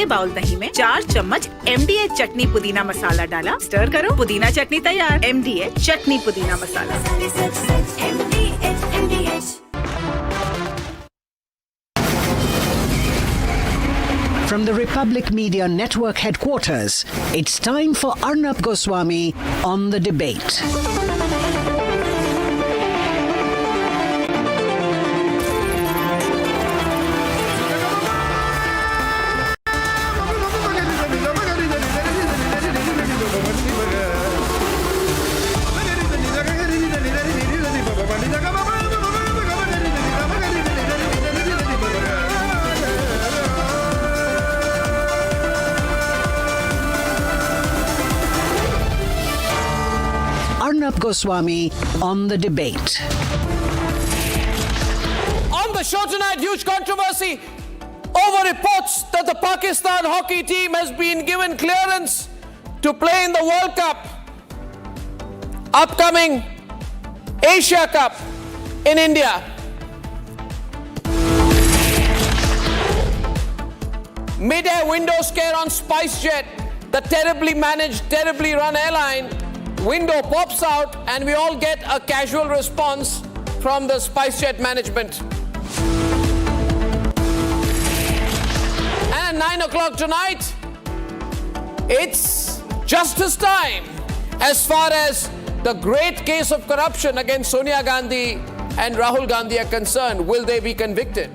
आधे बाउल दही में 4 चम्मच MDH चटनी पुदीना मसाला डाला, स्टर करो, पुदीना चटनी तैयार। MDH चटनी पुदीना मसाला। From the Republic Media Network headquarters, it's time for Arnab Goswami on the debate. Arnab Goswami on the debate. On the show tonight, huge controversy over reports that the Pakistan hockey team has been given clearance to play in the World Cup, upcoming Asia Cup in India. Mid-air window scare on SpiceJet, the terribly managed, terribly run airline. Window pops out and we all get a casual response from the SpiceJet management. And at 9 o'clock tonight, it's justice time as far as the great case of corruption against Sonia Gandhi and Rahul Gandhi are concerned. Will they be convicted?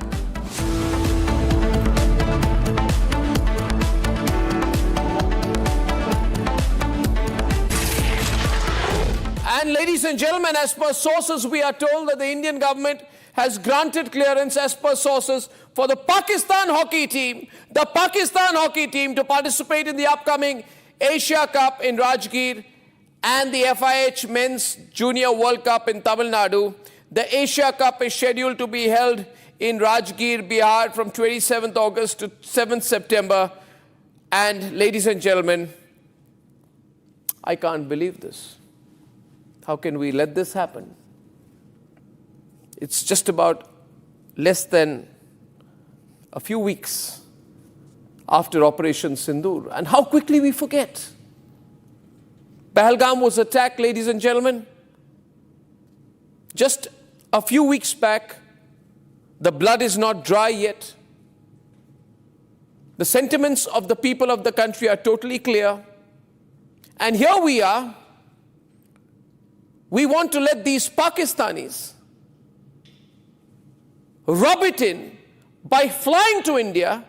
And ladies and gentlemen, as per sources, we are told that the Indian government has granted clearance, as per sources, for the Pakistan hockey team to participate in the upcoming Asia Cup in Rajgir and the FIH Men's Junior World Cup in Tamil Nadu. The Asia Cup is scheduled to be held in Rajgir, Bihar from 27th August to 7th September. And ladies and gentlemen, I can't believe this. How can we let this happen? It's just about less than a few weeks after Operation Sindoor. And how quickly we forget. Pahalgam was attacked, ladies and gentlemen. Just a few weeks back, the blood is not dry yet. The sentiments of the people of the country are totally clear. And here we are. We want to let these Pakistanis rub it in by flying to India,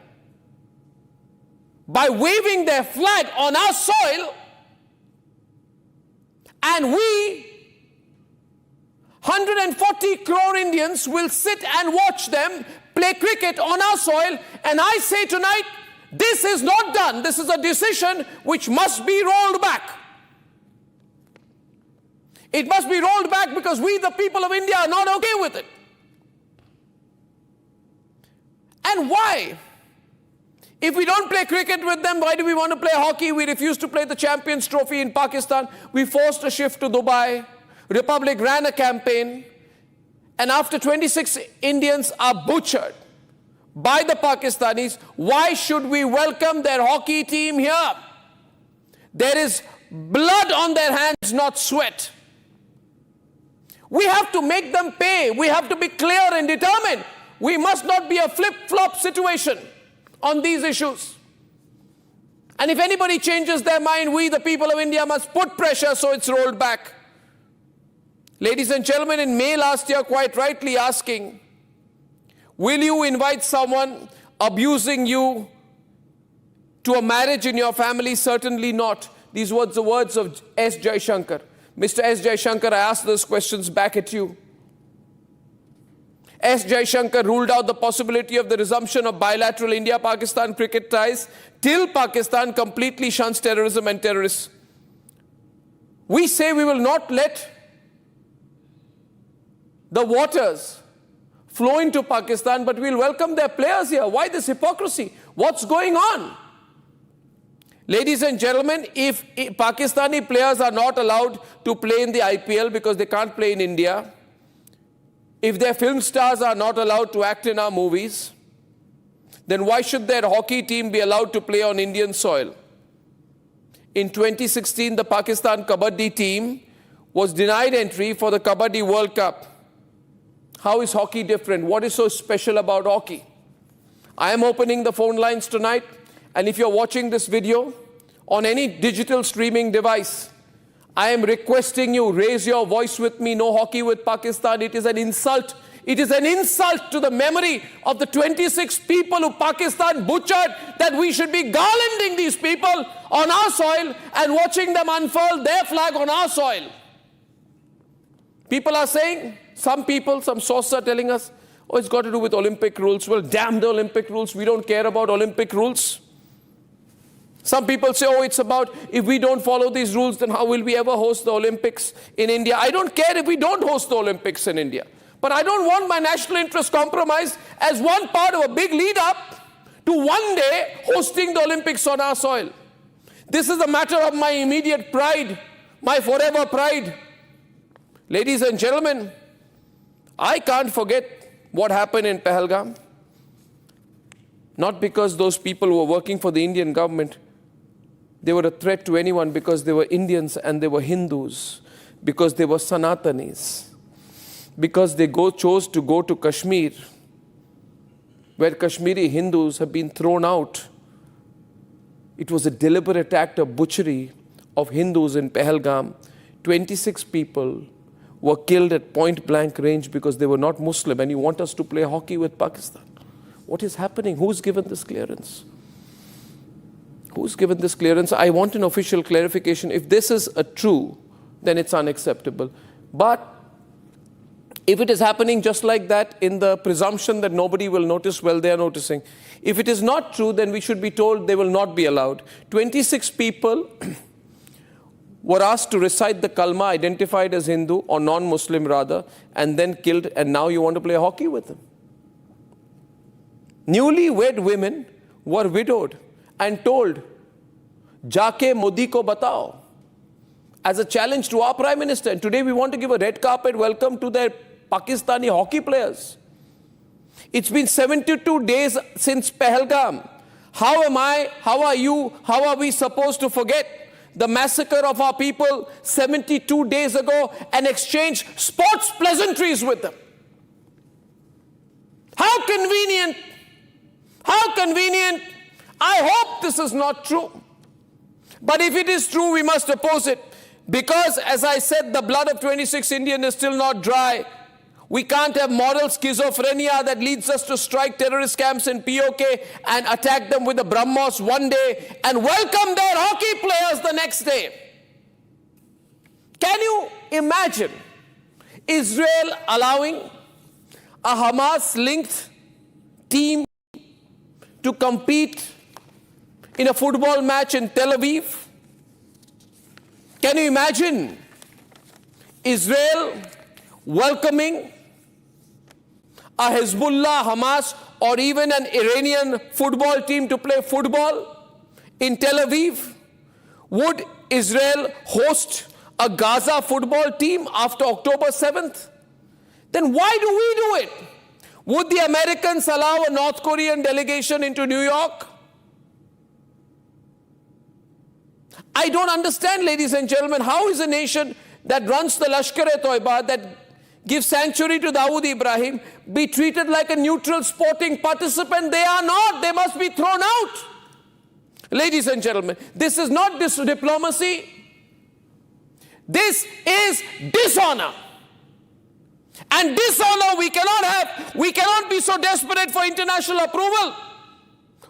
by waving their flag on our soil, and we, 140 crore Indians, will sit and watch them play cricket on our soil. And I say tonight, this is not done. This is a decision which must be rolled back. It must be rolled back because we, the people of India, are not okay with it. And why? If we don't play cricket with them, why do we want to play hockey? We refused to play the Champions Trophy in Pakistan. We forced a shift to Dubai. Republic ran a campaign. And after 26 Indians are butchered by the Pakistanis, why should we welcome their hockey team here? There is blood on their hands, not sweat. We have to make them pay. We have to be clear and determined. We must not be a flip-flop situation on these issues. And if anybody changes their mind, we, the people of India, must put pressure so it's rolled back. Ladies and gentlemen, in May last year, quite rightly asking, will you invite someone abusing you to a marriage in your family? Certainly not. These were the words of S. Jaishankar. Mr. S. Jaishankar, I ask those questions back at you. S. Jaishankar ruled out the possibility of the resumption of bilateral India-Pakistan cricket ties till Pakistan completely shuns terrorism and terrorists. We say we will not let the waters flow into Pakistan, but we'll welcome their players here. Why this hypocrisy? What's going on? Ladies and gentlemen, if Pakistani players are not allowed to play in the IPL because they can't play in India, if their film stars are not allowed to act in our movies, then why should their hockey team be allowed to play on Indian soil? In 2016, the Pakistan Kabaddi team was denied entry for the Kabaddi World Cup. How is hockey different? What is so special about hockey? I am opening the phone lines tonight, and if you're watching this video on any digital streaming device, I am requesting you, raise your voice with me. No hockey with Pakistan. It is an insult. It is an insult to the memory of the 26 people who Pakistan butchered, that we should be garlanding these people on our soil and watching them unfurl their flag on our soil. People are saying, some sources are telling us, oh, it's got to do with Olympic rules. Well, damn the Olympic rules. We don't care about Olympic rules. Some people say, oh, it's about if we don't follow these rules, then how will we ever host the Olympics in India? I don't care if we don't host the Olympics in India. But I don't want my national interest compromised as one part of a big lead up to one day hosting the Olympics on our soil. This is a matter of my immediate pride, my forever pride. Ladies and gentlemen, I can't forget what happened in Pahalgam. Not because those people who were working for the Indian government, they were a threat to anyone, because they were Indians and they were Hindus, because they were Sanatanis, because they chose to go to Kashmir, where Kashmiri Hindus have been thrown out. It was a deliberate act of butchery of Hindus in Pahalgam. 26 people were killed at point blank range because they were not Muslim, and you want us to play hockey with Pakistan? What is happening? Who's given this clearance? Who's given this clearance? I want an official clarification. If this is true, then it's unacceptable. But if it is happening just like that, in the presumption that nobody will notice, well, they are noticing. If it is not true, then we should be told they will not be allowed. 26 people were asked to recite the kalma, identified as Hindu or non-Muslim rather, and then killed, and now you want to play hockey with them. Newly-wed women were widowed and told, "Jaake Modi ko batao," as a challenge to our Prime Minister. And today we want to give a red carpet welcome to their Pakistani hockey players. It's been 72 days since Pahalgam. How am I, how are you, how are we supposed to forget the massacre of our people 72 days ago and exchange sports pleasantries with them? How convenient! How convenient! I hope this is not true. But if it is true, we must oppose it. Because, as I said, the blood of 26 Indians is still not dry. We can't have moral schizophrenia that leads us to strike terrorist camps in POK and attack them with the BrahMos one day and welcome their hockey players the next day. Can you imagine Israel allowing a Hamas-linked team to compete in a football match in Tel Aviv? Can you imagine Israel welcoming a Hezbollah, Hamas, or even an Iranian football team to play football in Tel Aviv? Would Israel host a Gaza football team after October 7th? Then why do we do it? Would the Americans allow a North Korean delegation into New York? I don't understand, ladies and gentlemen, how is a nation that runs the Lashkar-e-Toiba, that gives sanctuary to Dawood Ibrahim, be treated like a neutral sporting participant? They are not. They must be thrown out. Ladies and gentlemen, this is not diplomacy. This is dishonor. And dishonor we cannot have. We cannot be so desperate for international approval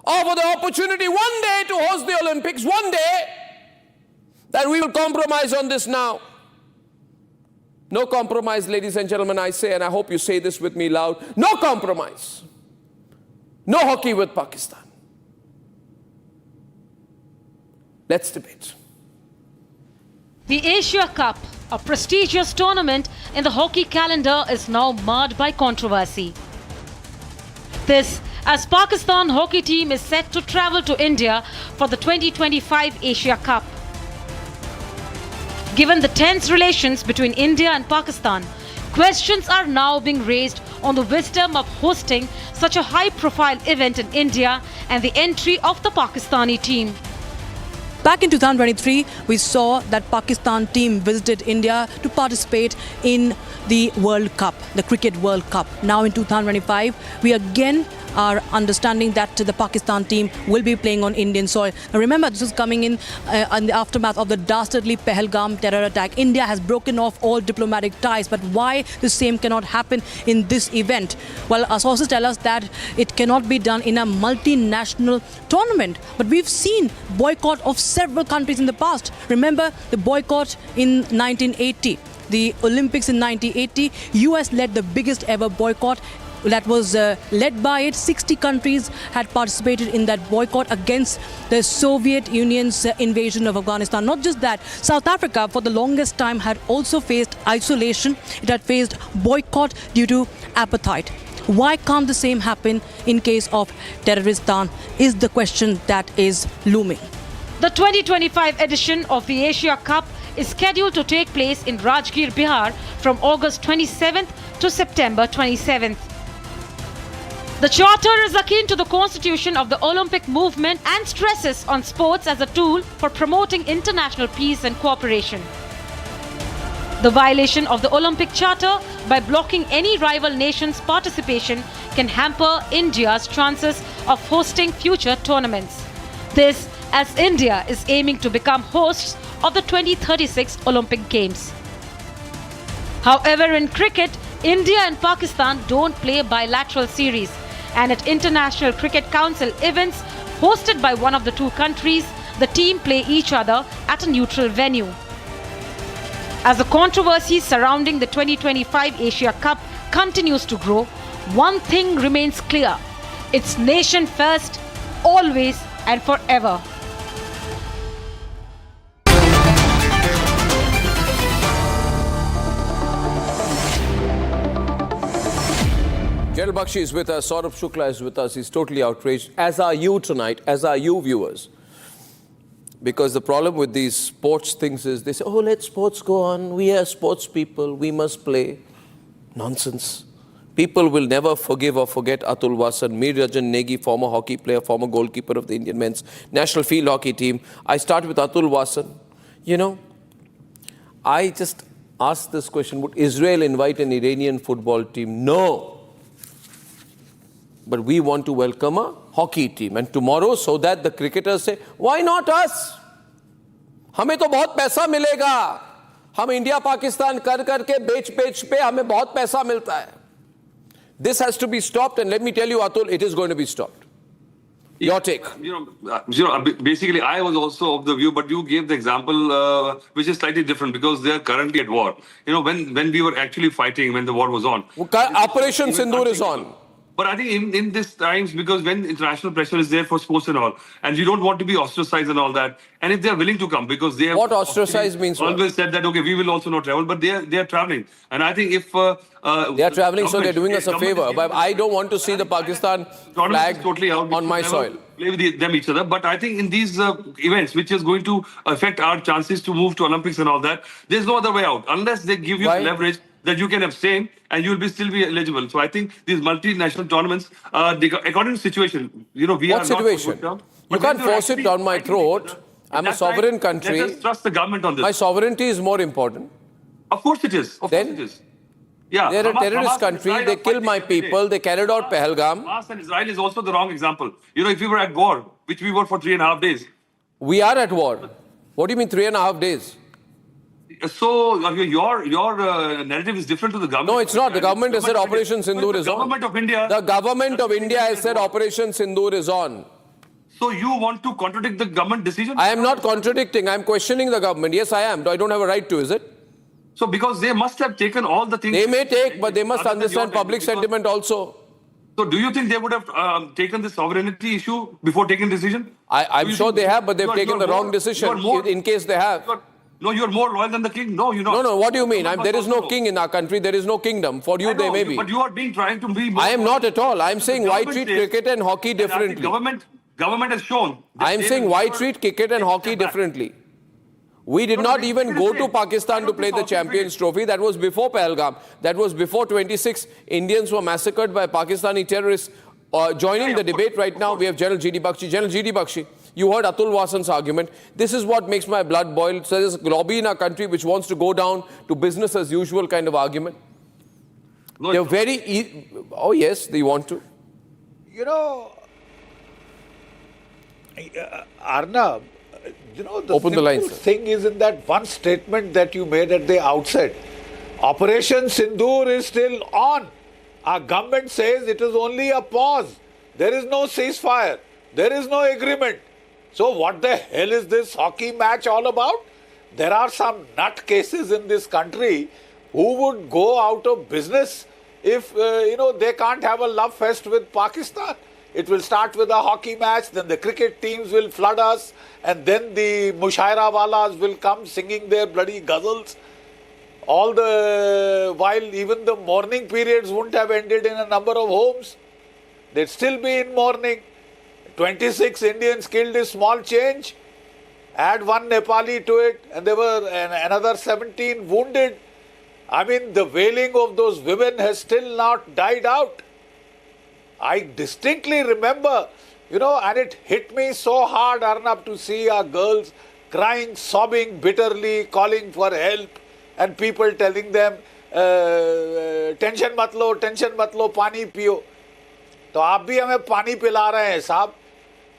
or for the opportunity one day to host the Olympics, one day, that we will compromise on this now. No compromise, ladies and gentlemen, I say, and I hope you say this with me loud. No compromise. No hockey with Pakistan. Let's debate. The Asia Cup, a prestigious tournament in the hockey calendar, is now marred by controversy. This, as Pakistan hockey team is set to travel to India for the 2025 Asia Cup. Given the tense relations between India and Pakistan, questions are now being raised on the wisdom of hosting such a high-profile event in India and the entry of the Pakistani team. Back in 2023, we saw that Pakistan team visited India to participate in the World Cup, the Cricket World Cup. Now in 2025, we again are understanding that the Pakistan team will be playing on Indian soil. Now remember, this is coming in the aftermath of the dastardly Pahalgam terror attack. India has broken off all diplomatic ties, but why the same cannot happen in this event? Well, our sources tell us that it cannot be done in a multinational tournament. But we've seen boycott of several countries in the past. Remember the boycott in 1980. The Olympics in 1980, US led the biggest ever boycott. That was led by it. 60 countries had participated in that boycott against the Soviet Union's invasion of Afghanistan. Not just that, South Africa for the longest time had also faced isolation. It had faced boycott due to apartheid. Why can't the same happen in case of Terroristan is the question that is looming. The 2025 edition of the Asia Cup is scheduled to take place in Rajgir, Bihar from August 27th to September 27th. The charter is akin to the constitution of the Olympic movement and stresses on sports as a tool for promoting international peace and cooperation. The violation of the Olympic Charter by blocking any rival nation's participation can hamper India's chances of hosting future tournaments. This as India is aiming to become hosts of the 2036 Olympic Games. However, in cricket, India and Pakistan don't play bilateral series, and at International Cricket Council events hosted by one of the two countries, the team play each other at a neutral venue. As the controversy surrounding the 2025 Asia Cup continues to grow, one thing remains clear: it's nation first, always and forever. General Bakshi is with us, Saurabh Shukla is with us. He's totally outraged, as are you tonight, as are you viewers. Because the problem with these sports things is they say, oh, let sports go on. We are sports people. We must play. Nonsense. People will never forgive or forget Atul Vasan, Mir Rajan Negi, former hockey player, former goalkeeper of the Indian men's national field hockey team. I start with Atul Vasan. You know, I just asked this question, would Israel invite an Iranian football team? No. But we want to welcome a hockey team. And tomorrow, so that the cricketers say, why not us? हमें तो बहुत पैसा मिलेगा. हम India Pakistan कर करके बेच पे हमें बहुत पैसा मिलता है. This has to be stopped, and let me tell you, Atul, it is going to be stopped. Your take. Basically, I was also of the view, but you gave the example which is slightly different because they are currently at war. You know, when we were actually fighting, when the war was on. Operation Sindoor is on. But I think in these times, because when international pressure is there for sports and all, and you don't want to be ostracized and all that, and if they are willing to come, because they have what ostracized means always said that, okay, we will also not travel, but they are traveling. And I think if... they are traveling, so they're doing us a favor. But I don't want to see the Pakistan flag totally out, on my soil. Play with them each other. But I think in these events, which is going to affect our chances to move to Olympics and all that, there's no other way out. Unless they give you leverage that you can abstain and you will still be eligible. So I think these multinational tournaments, according to the situation, you know, we what are situation? Not you can't force it down my throat. I'm a sovereign country. Let us trust the government on this. My sovereignty is more important. Of course it is. Of course it is. Yeah, they're a terrorist country. They killed my people. They carried out Pahalgam. Hamas and Israel is also the wrong example. You know, if we were at war, which we were for 3.5 days. We are at war. What do you mean 3.5 days? So your narrative is different to the government. No, it's not. The government has said Operation Sindoor is on. The government of India. The government of India has said Operation Sindoor is on. So you want to contradict the government decision? I am not contradicting. I am questioning the government. Yes, I am. I don't have a right to, is it? So because they must have taken all the things... They may take, but they must understand public sentiment also. So do you think they would have taken the sovereignty issue before taking decision? I'm sure they have, but they've taken the wrong decision in case they have. No, you're more loyal than the king. No, you're not. No, what do you mean? There is no king in our country. There is no kingdom. For you, there may be. But you are trying to be... I am not at all. I am saying why treat cricket and hockey differently. Government has shown... I am saying why treat cricket and hockey differently. We did not even go to Pakistan to play the Champions Trophy. That was before Pahalgam. That was before 26 Indians were massacred by Pakistani terrorists. Joining the debate right now, we have General G.D. Bakshi. General G.D. Bakshi, you heard Atul Vasan's argument. This is what makes my blood boil. So there's a lobby in our country which wants to go down to business as usual kind of argument. No, They're very... Oh, yes, they want to. You know, Arnab, you know, the Open the line, simple sir. thing is in that one statement that you made at the outset. Operation Sindoor is still on. Our government says it is only a pause. There is no ceasefire. There is no agreement. So what the hell is this hockey match all about? There are some nutcases in this country who would go out of business if, they can't have a love fest with Pakistan. It will start with a hockey match, then the cricket teams will flood us, and then the Mushaira Walas will come singing their bloody ghazals. All the while, even the mourning periods wouldn't have ended in a number of homes. They'd still be in mourning. 26 Indians killed is small change. Add one Nepali to it, and there were another 17 wounded. I mean, the wailing of those women has still not died out. I distinctly remember, and it hit me so hard, Arnab, to see our girls crying, sobbing bitterly, calling for help, and people telling them, tension mat lo, pani piyo. तो आप भी हमें पानी पिला रहे हैं साहब.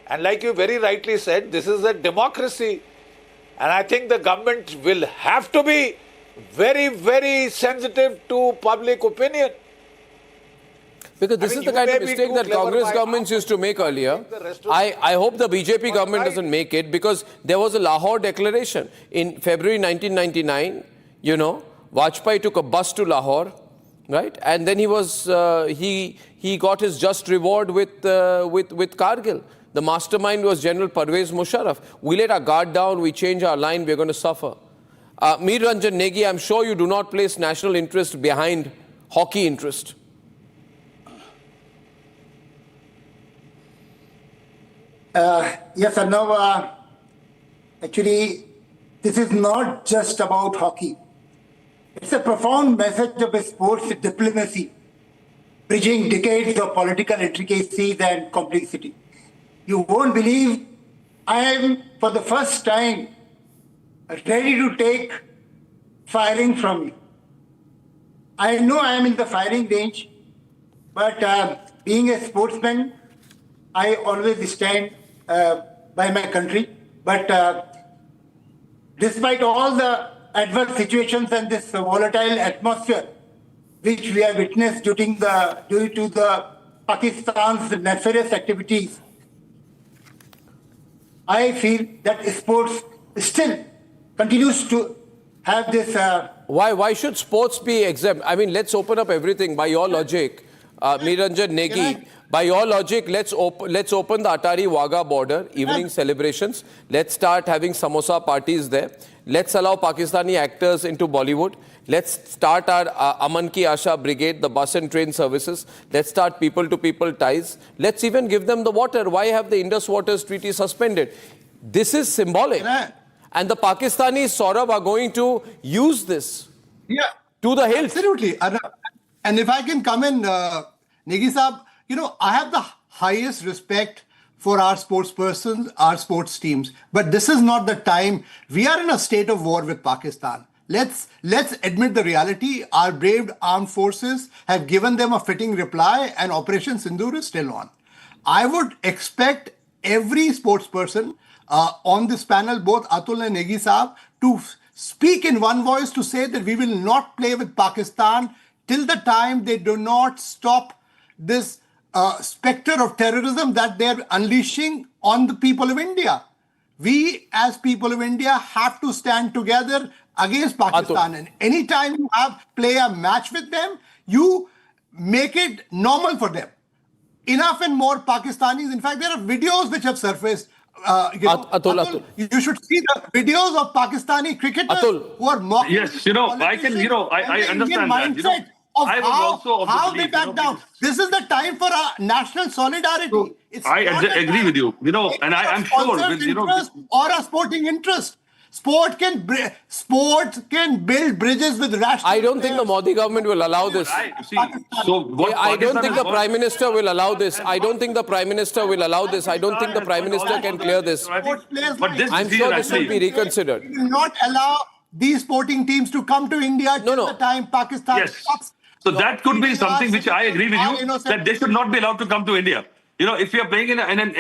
And like you very rightly said, this is a democracy. And I think the government will have to be very, very sensitive to public opinion. Because this is the kind of mistake that Congress governments used to make earlier. I hope the BJP government doesn't make it, because there was a Lahore declaration in February 1999. Vajpayee took a bus to Lahore, right? And then he got his just reward with Kargil. The mastermind was General Parvez Musharraf. We let our guard down, we change our line, we're going to suffer. Mir Ranjan Negi, I'm sure you do not place national interest behind hockey interest. Yes, Arnab. Actually, this is not just about hockey. It's a profound message of sports diplomacy, bridging decades of political intricacies and complexity. You won't believe I am, for the first time, ready to take firing from you. I know I am in the firing range, but being a sportsman, I always stand by my country. But despite all the adverse situations and this volatile atmosphere which we have witnessed due to the Pakistan's nefarious activities, I feel that sports still continues to have this... Why should sports be exempt? I mean, let's open up everything. By your logic, Niranjan Negi, by your logic, let's open the Atari-Wagah border, evening celebrations. Let's start having samosa parties there. Let's allow Pakistani actors into Bollywood. Let's start our Aman Ki Asha Brigade, the bus and train services. Let's start people-to-people ties. Let's even give them the water. Why have the Indus Waters Treaty suspended? This is symbolic. And the Pakistanis, Saurabh, are going to use this to the hilt. Absolutely. And if I can come in, Negi Saab, I have the highest respect for our sports persons, our sports teams. But this is not the time. We are in a state of war with Pakistan. Let's admit the reality. Our brave armed forces have given them a fitting reply, and Operation Sindoor is still on. I would expect every sports person on this panel, both Atul and Negi Saab, to speak in one voice to say that we will not play with Pakistan till the time they do not stop this specter of terrorism that they're unleashing on the people of India. We, as people of India, have to stand together against Pakistan. And anytime you play a match with them, you make it normal for them. Enough and more Pakistanis. In fact, there are videos which have surfaced. Atul. You should see the videos of Pakistani cricketers who are mocking. Yes, I understand that. I was also of how the they belief, back down. This is the time for our national solidarity. I agree with you, and I'm sure with or a sporting interest. Sport can build bridges with rational. I don't think the Modi government will allow this. Right. See, so what I don't Pakistan think has the Prime got- Minister will allow this. I don't think the Prime Minister will allow this. I don't think the Prime Minister can clear this. But this I'm sure this will be reconsidered. We will not allow these sporting teams to come to India till no. the time Pakistan Yes. stops. So that could be something which I agree with Our you, innocent that they should not be allowed to come to India. You know, if you are playing in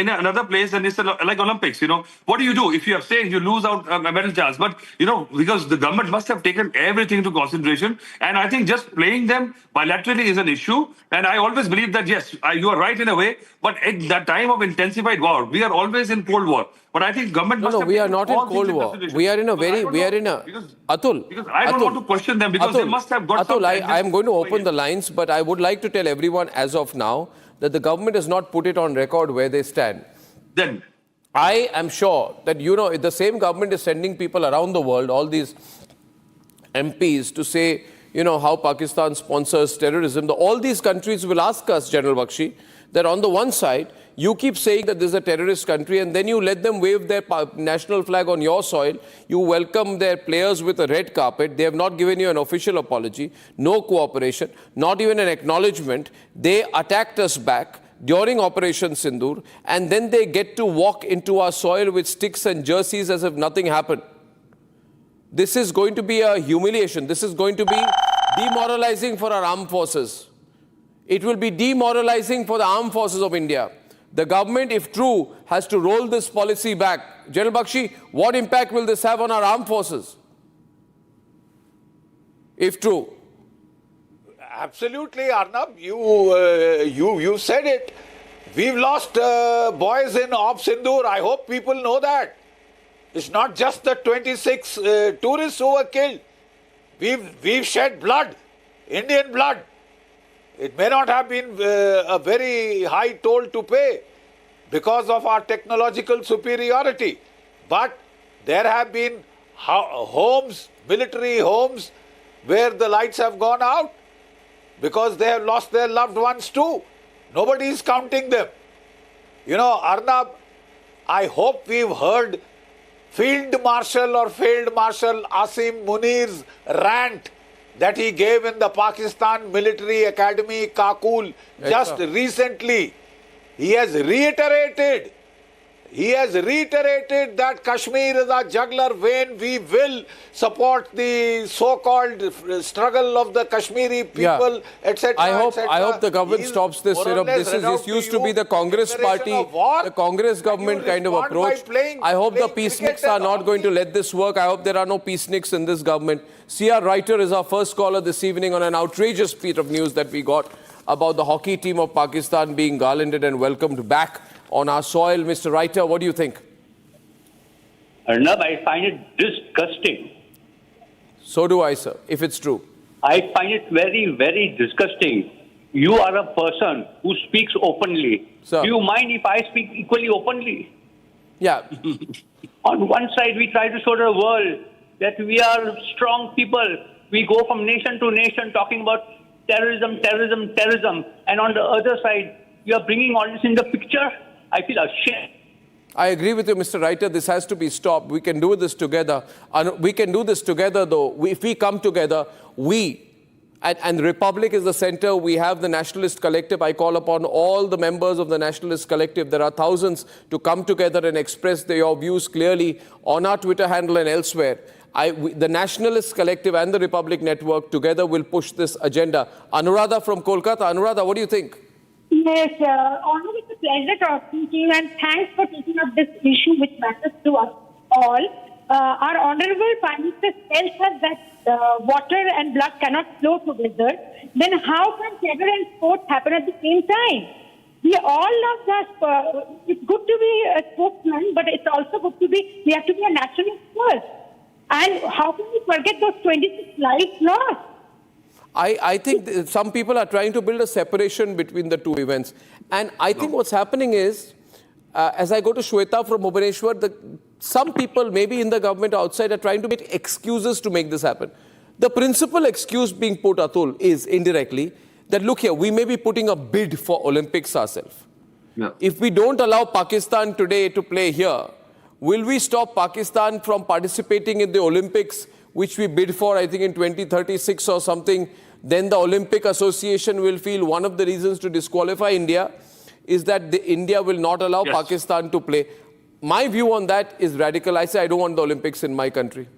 another place and it's like Olympics, you know, what do you do? If you abstain, you lose out a medal chance. But, you know, because the government must have taken everything into consideration. And I think just playing them bilaterally is an issue. And I always believe that, yes, you are right in a way. But at that time of intensified war, we are always in Cold War. But I think government must No, have we are taken not in all things Cold into War. consideration. We are in a Because I very, don't we are know, in a... because- Atul. Because I don't want to question them because they must have got Atul, some... I am going to open the lines, but I would like to tell everyone as of now that the government has not put it on record where they stand. Then, I am sure that, you know, the same government is sending people around the world, all these MPs, to say, you know, how Pakistan sponsors terrorism. All these countries will ask us, General Bakshi, that on the one side, you keep saying that this is a terrorist country and then you let them wave their national flag on your soil. You welcome their players with a red carpet. They have not given you an official apology, no cooperation, not even an acknowledgement. They attacked us back during Operation Sindoor, and then they get to walk into our soil with sticks and jerseys as if nothing happened. This is going to be a humiliation. This is going to be demoralizing for our armed forces. It will be demoralizing for the armed forces of India. The government, if true, has to roll this policy back. General Bakshi, what impact will this have on our armed forces? If true. Absolutely, Arnab. You said it. We've lost boys in Op Sindoor. I hope people know that. It's not just the 26 tourists who were killed. We've shed blood, Indian blood. It may not have been a very high toll to pay because of our technological superiority. But there have been homes, military homes, where the lights have gone out because they have lost their loved ones too. Nobody is counting them. You know, Arnab, I hope we've heard Field Marshal or Field Marshal Asim Munir's rant that he gave in the Pakistan Military Academy, Kakul, just recently. He has reiterated that Kashmir is a jugular vein. We will support the so-called struggle of the Kashmiri people, etc. I hope the government stops this. This used to be the Congress party, the Congress government kind of approach. I hope the peaceniks are not going to let this work. I hope there are no peaceniks in this government. C.R. Reiter is our first caller this evening on an outrageous piece of news that we got about the hockey team of Pakistan being garlanded and welcomed back on our soil. Mr. Reiter, what do you think? Arnab, I find it disgusting. So do I, sir, if it's true. I find it very, very disgusting. You are a person who speaks openly. Sir. Do you mind if I speak equally openly? Yeah. On one side, we try to show the world that we are strong people. We go from nation to nation talking about terrorism. And on the other side, you are bringing all this in the picture. I feel ashamed. I agree with you, Mr. Reiter. This has to be stopped. We can do this together. We can do this together, though. If we come together, and the Republic is the center. We have the Nationalist Collective. I call upon all the members of the Nationalist Collective. There are thousands to come together and express their views clearly on our Twitter handle and elsewhere. The Nationalist Collective and the Republic Network together will push this agenda. Anuradha from Kolkata. Anuradha, what do you think? Yes, Arnab, it's a pleasure talking to you, and thanks for taking up this issue which matters to us all. Our Honorable Prime Minister tells us that water and blood cannot flow together. Then how can terror and sports happen at the same time? We all love that. It's good to be a spokesman, but it's also good to be, we have to be a nationalist first. And how can we forget those 26 lives lost? I think some people are trying to build a separation between the two events. And I think what's happening is, as I go to Shweta from Bhubaneswar, some people, maybe in the government outside, are trying to make excuses to make this happen. The principal excuse being put, Atul, is indirectly that, look here, we may be putting a bid for Olympics ourselves. Yeah. If we don't allow Pakistan today to play here, Will we stop Pakistan from participating in the Olympics, which we bid for, I think, in 2036 or something? Then the Olympic Association will feel one of the reasons to disqualify India is that India will not allow Pakistan to play. My view on that is radical. I say I don't want the Olympics in my country.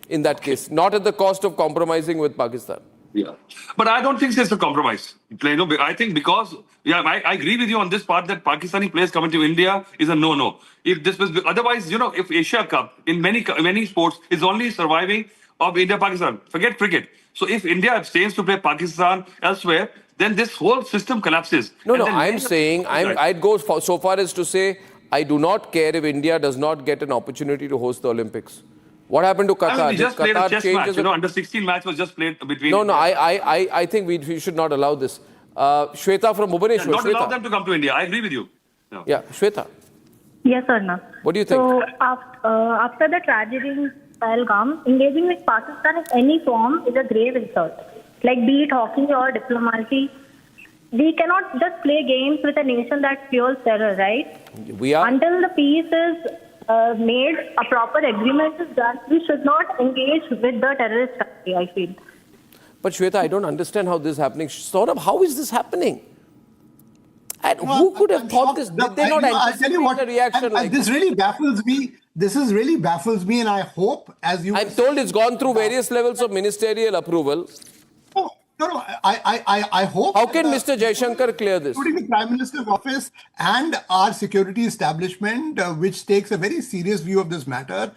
In that case, not at the cost of compromising with Pakistan. Yeah, but I don't think it's a compromise. I think because, I agree with you on this part that Pakistani players coming to India is a no-no. If this was otherwise, if Asia Cup in many sports is only surviving of India-Pakistan, forget cricket. So if India abstains to play Pakistan elsewhere, then this whole system collapses. No, I'm saying I'd go so far as to say I do not care if India does not get an opportunity to host the Olympics. What happened to Qatar? We just played a chess match. Under 16 match was just played between. No, I think we should not allow this. Shweta from Bhubaneswar. Not allow them to come to India. I agree with you. Yeah, Shweta. Yes, Arnab. What do you think? So after the tragedy in Pahalgam, engaging with Pakistan in any form is a grave insult. Like be it hockey or diplomacy, we cannot just play games with a nation that fuels terror, right? We are. Until the peace is made, a proper agreement is done, we should not engage with the terrorist country, I feel. But Shweta, I don't understand how this is happening. Saurabh, how is this happening? And who could have thought this? Did they not anticipate a reaction like this? Really baffles me. This really baffles me, and I hope, as you... I'm told it's gone through various levels of ministerial approval. No, I hope... How can Mr. Jaishankar clear this? Including the Prime Minister's office and our security establishment, which takes a very serious view of this matter,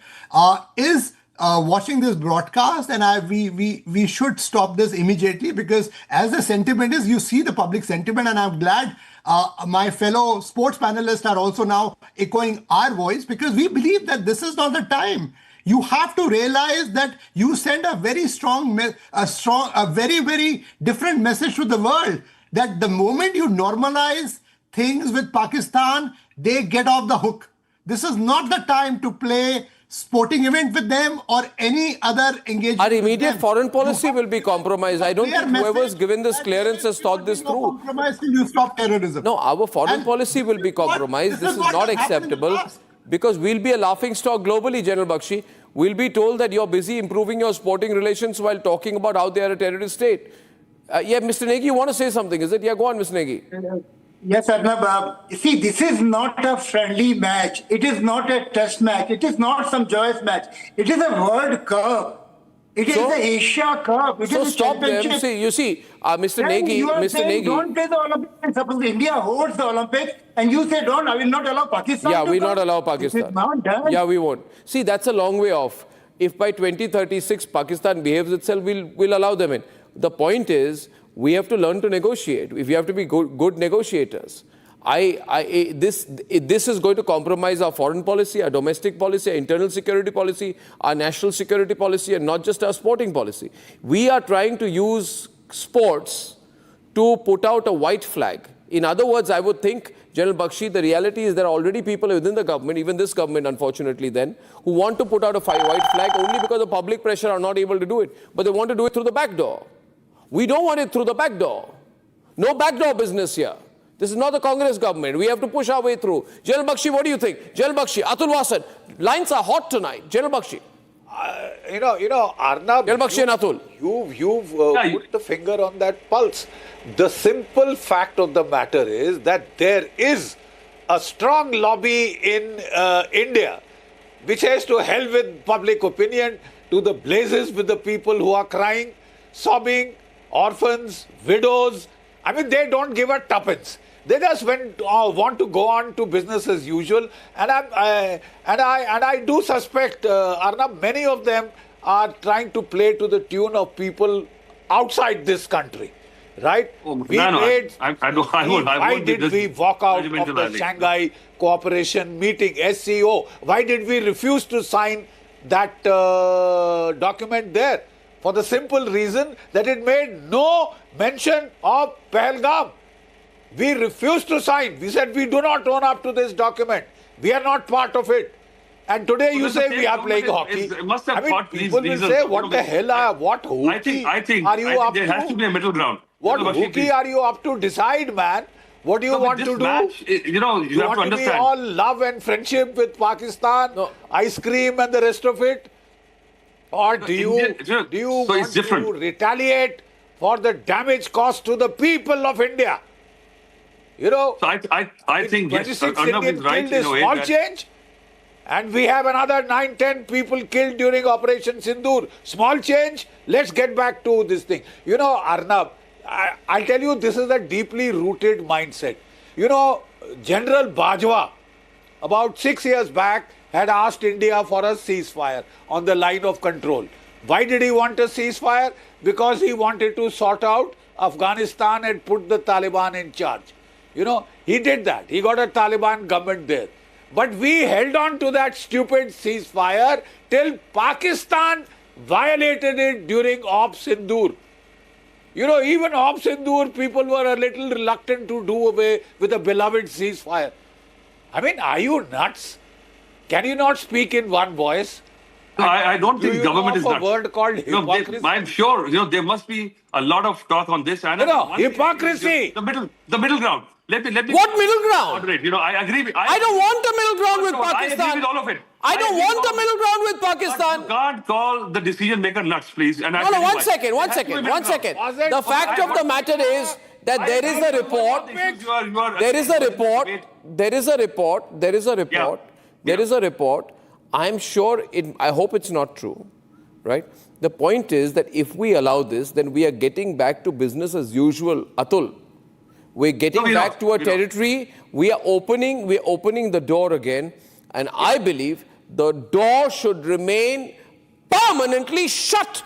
is watching this broadcast, and we should stop this immediately, because as the sentiment is, you see the public sentiment, and I'm glad my fellow sports panelists are also now echoing our voice, because we believe that this is not the time. You have to realize that you send a very very, very different message to the world, that the moment you normalize things with Pakistan, they get off the hook. This is not the time to play sporting event with them or any other engagement. Our immediate foreign policy will be compromised. I don't think whoever's given this clearance has thought this through. Compromise till you stop terrorism. No, our foreign policy will be compromised. This is not acceptable, because we'll be a laughing stock globally, General Bakshi. We'll be told that you're busy improving your sporting relations while talking about how they are a terrorist state. Mr. Negi, you want to say something, is it? Yeah, go on, Mr. Negi. Yes, Arnab. See, this is not a friendly match. It is not a test match. It is not some joyous match. It is a World Cup. It is the Asia Cup. It is a stop championship. them. See, you see, Mr. Negi, Mr. Negi. Don't play the Olympics. Suppose India hosts the Olympics and you say, I will not allow Pakistan. Yeah, we'll not allow Pakistan. This is not done. Yeah, we won't. See, that's a long way off. If by 2036 Pakistan behaves itself, we'll allow them in. The point is, we have to learn to negotiate. If we have to be good negotiators. This is going to compromise our foreign policy, our domestic policy, our internal security policy, our national security policy, and not just our sporting policy. We are trying to use sports to put out a white flag. In other words, I would think, General Bakshi, the reality is there are already people within the government, even this government, unfortunately then, who want to put out a white flag only because the public pressure are not able to do it. But they want to do it through the back door. We don't want it through the back door. No backdoor business here. This is not the Congress government. We have to push our way through. General Bakshi, what do you think? General Bakshi, Atul Wasan, lines are hot tonight. General Bakshi. Arnab, General Bakshi and Atul. You've put the finger on that pulse. The simple fact of the matter is that there is a strong lobby in India which has to hell with public opinion, to the blazes with the people who are crying, sobbing, orphans, widows. I mean, they don't give a tuppence. They just want to go on to business as usual. And I do suspect, Arnab, many of them are trying to play to the tune of people outside this country, right? Why did we walk out of the Shanghai Cooperation Meeting, SCO? Why did we refuse to sign that document there? For the simple reason that it made no mention of Pahalgam. We refused to sign. We said we do not own up to this document. We are not part of it. And today you say we are playing hockey. People will say, what the hell what hooky I think are you up there to? has to be a middle ground. What hooky are you up to? Decide, man. What do you want to do? Match, you know, you have to want to be understand. all love and friendship with Pakistan, ice cream and the rest of it? Or do you want to retaliate for the damage caused to the people of India? You know, so I think 26 Arnab Indians is right killed is in a way small that change. And we have another 9-10 people killed during Operation Sindoor. Small change. Let's get back to this thing. You know, Arnab, I'll tell you, this is a deeply rooted mindset. You know, General Bajwa, about 6 years back, had asked India for a ceasefire on the line of control. Why did he want a ceasefire? Because he wanted to sort out Afghanistan and put the Taliban in charge. You know, he did that. He got a Taliban government there. But we held on to that stupid ceasefire till Pakistan violated it during Op Sindoor. You know, even Op Sindoor, people were a little reluctant to do away with the beloved ceasefire. I mean, are you nuts? Can you not speak in one voice? No, I don't think government is nuts. A word called hypocrisy? I'm sure, you know, there must be a lot of talk on this. And hypocrisy. The middle ground. Let me. What middle ground? Moderate. You know, I agree. I don't want a middle ground with Pakistan. I agree with all of it. I don't want a middle ground with Pakistan. But you can't call the decision maker nuts, please. And No, one second. The fact of the matter is that there is a report. I'm sure, I hope it's not true, right? The point is that if we allow this, then we are getting back to business as usual, Atul. We're getting back to a territory. We are opening the door again. And I believe the door should remain permanently shut.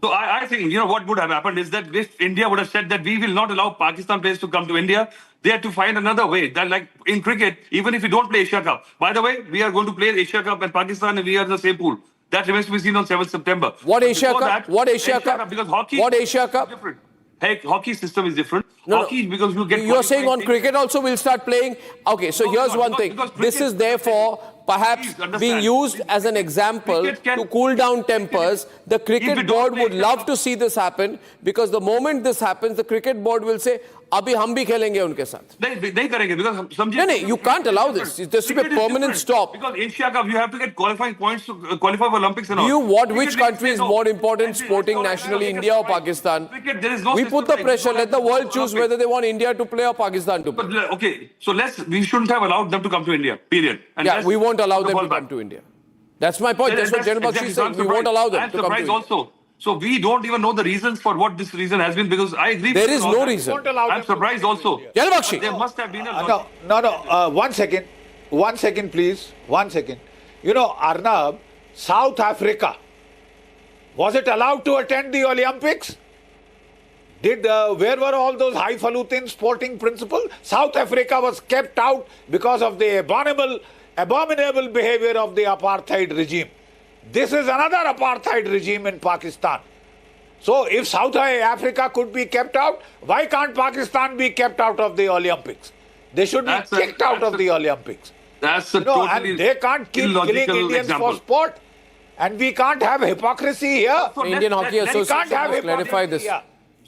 So I think, you know, what would have happened is that if India would have said that we will not allow Pakistan players to come to India, they had to find another way. That, like in cricket, even if we don't play Asia Cup. By the way, we are going to play Asia Cup and Pakistan and we are in the same pool. That remains to be seen on 7th September. What Asia Cup? What Asia Cup? Because hockey what Asia Cup? is different. Hey, hockey system is different. No, hockey, because you get... You're saying on cricket also we'll start playing? Okay, so here's one thing. This is therefore perhaps being used as an example to cool down tempers. The cricket board would love to see this happen because the moment this happens, the cricket board will say, Abhi hum bhi khelenge unke saath. Nahi karenge because No, you can't allow this. There should be a permanent stop. Because Asia Cup, you have to get qualifying points to qualify for Olympics and all. Which country is more important sporting nationally, India or Pakistan? We put the pressure. Let the world choose whether they want India to play or Pakistan to play. But, okay, so we shouldn't have allowed them to come to India, period. And we won't allow them to come to India. That's my point. That's what General Bakshi said. We won't allow them to come to India. Also. So we don't even know the reasons for what this reason has been because I agree. There is no reason. I'm surprised also. General Bakshi. There must have been a No. 1 second. 1 second, please. 1 second. You know, Arnab, South Africa, was it allowed to attend the Olympics? Where were all those highfalutin sporting principles? South Africa was kept out because of the abominable behavior of the apartheid regime. This is another apartheid regime in Pakistan. So if South Africa could be kept out, why can't Pakistan be kept out of the Olympics? They should be kicked out of the Olympics. That's a totally and they can't keep killing Indians for sport. And we can't have hypocrisy here. So Indian Hockey Association must clarify this.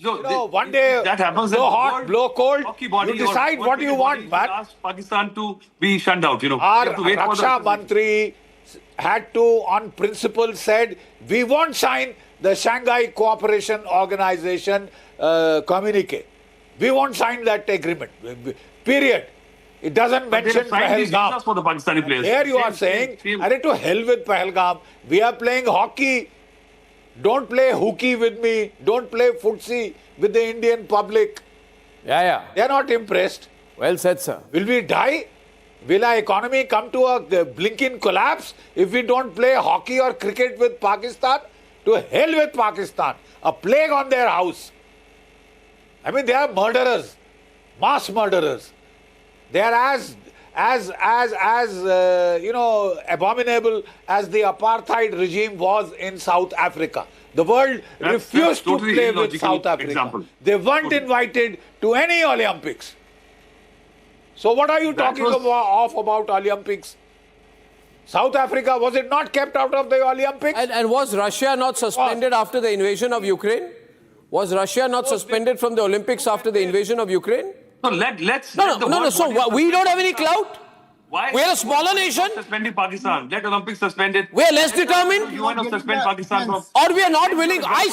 So one day, that happens blow hot, blow cold, you decide what you want, man. Ask Pakistan to be shunned out, you know. Our Raksha Mantri had to, on principle, said, we won't sign the Shanghai Cooperation Organization communique. We won't sign that agreement. Period. It doesn't mention Pahalgam. For the Pakistani players. Here you are saying, arey to hell with Pahalgam. We are playing hockey. Don't play hooky with me. Don't play footsie with the Indian public. Yeah. They are not impressed. Well said, sir. Will we die? Will our economy come to a blinking collapse if we don't play hockey or cricket with Pakistan? To hell with Pakistan. A plague on their house. I mean, they are murderers. Mass murderers. They are as abominable as the apartheid regime was in South Africa. The world refused to play with South Africa. Example. They weren't invited to any Olympics. So what are you talking about Olympics? South Africa, was it not kept out of the Olympics? And was Russia not suspended after the invasion of Ukraine? Was Russia not suspended from the Olympics after the invasion of Ukraine? So let's No. So we don't have any clout. Why? We're a smaller nation. Suspending Pakistan. Let Olympics suspend it. We're less determined. You want to suspend Pakistan from? Or we are not willing. I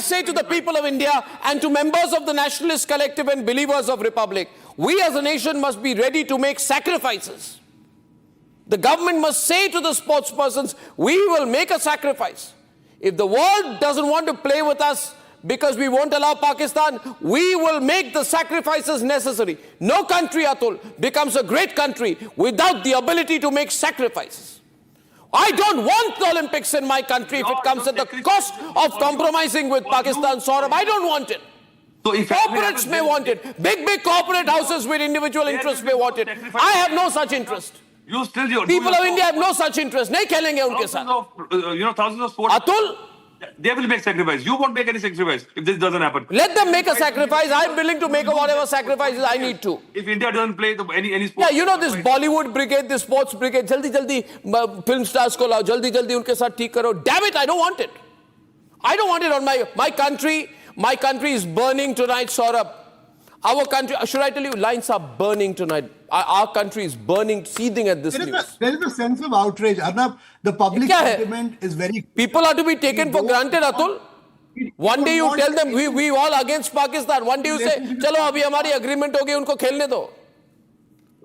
say to the people of India and to members of the Nationalist Collective and believers of Republic, we as a nation must be ready to make sacrifices. The government must say to the sportspersons, we will make a sacrifice. If the world doesn't want to play with us because we won't allow Pakistan, we will make the sacrifices necessary. No country, Atul, becomes a great country without the ability to make sacrifices. I don't want the Olympics in my country if it comes at the cost of compromising with Pakistan, Saurabh. I don't want it. So if Corporates may want it. Big corporate houses with individual interests may want it. I have no such interest. You still People of India have no such interest. नहीं खेलेंगे उनके साथ. Thousands of sports. Atul, they will make sacrifice. You won't make any sacrifice if this doesn't happen. let them make a sacrifice. I'm willing to make whatever sacrifices I need to. If India doesn't play any sport. Yeah, you know this Bollywood brigade, this sports brigade. जल्दी film stars को लाओ. जल्दी उनके साथ ठीक करो. Damn it, I don't want it. I don't want it on my country. My country is burning tonight, Saurabh. Our country, should I tell you, lines are burning tonight. Our country is burning, seething at this news. There is a sense of outrage. Arnab, the public sentiment is very... People are to be taken for granted, Atul. One day you tell them, we all against Pakistan. One day you say, chalo, abhi hamari agreement ho gayi, unko khelne do.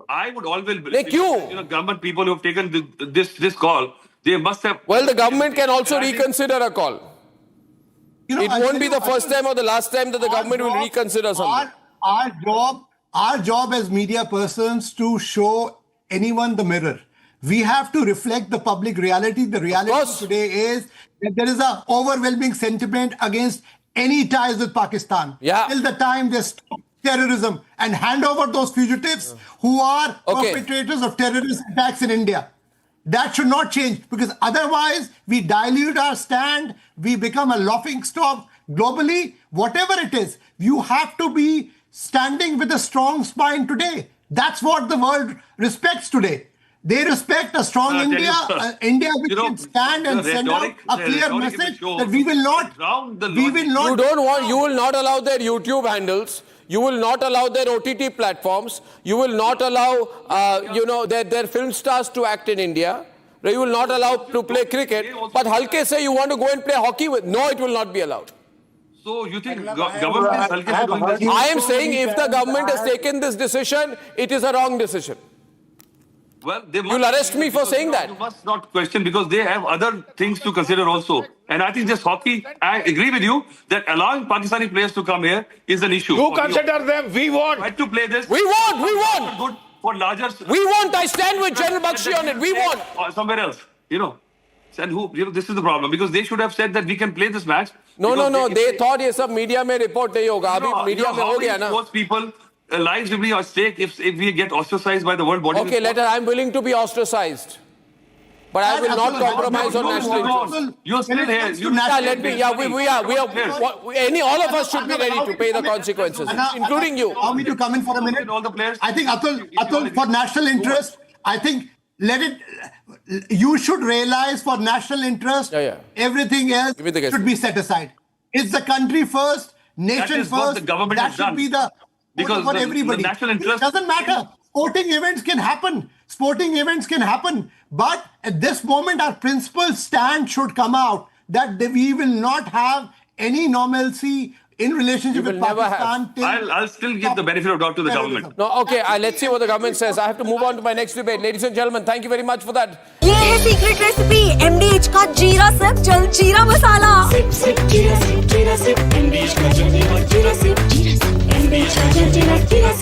I would always believe, government people who have taken this call, they must have... Well, the government can also reconsider a call. It won't be the first time or the last time that the government will reconsider something. Our job as media persons to show anyone the mirror. We have to reflect the public reality. The reality today is that there is an overwhelming sentiment against any ties with Pakistan. Till the time they stop terrorism and hand over those fugitives who are perpetrators of terrorist attacks in India. That should not change, because otherwise we dilute our stand, we become a laughing stock globally. Whatever it is, you have to be standing with a strong spine today. That's what the world respects today. They respect a strong India, India which can stand and send out a clear message that we will not. You will not allow their YouTube handles. You will not allow their OTT platforms. You will not allow, their film stars to act in India. You will not allow to play cricket. But halke say you want to go and play hockey with. No, it will not be allowed. So you think government is halke doing this? I am saying if the government has taken this decision, it is a wrong decision. Well, you'll arrest me for saying that. You must not question, because they have other things to consider also. And I think this hockey, I agree with you that allowing Pakistani players to come here is an issue. You consider them, we want. Right to play this. We want. Good for larger. We want. I stand with General Bakshi on it. We want. Somewhere else, And this is the problem, because they should have said that we can play this match. No. They thought ये सब media में report नहीं होगा. अभी media में हो गया ना. Most people. Lives will be at stake if we get ostracized by the world body. Okay, I'm willing to be ostracized. But I will not compromise on national interest. You're still here. All of us should be ready to pay the consequences, including you. Allow me to come in for a minute. All the players. I think, Atul, for national interest, I think you should realize for national interest, everything else should be set aside. It's the country first, nation first. What the government that has should done. be the Because for everybody. The national interest... It doesn't matter. Sporting events can happen. But at this moment, our principal stand should come out that we will not have any normalcy in relationship with Pakistan. I'll still give the benefit of doubt to the government. No, okay, let's see what the government says. I have to move on to my next debate. Ladies and gentlemen, thank you very much for that. ये है secret recipe MDH का जीरा SIP जल जीरा मसाला SIP जीरा SIP MDH का जल जीरा सिप MDH का जल जीरा सिप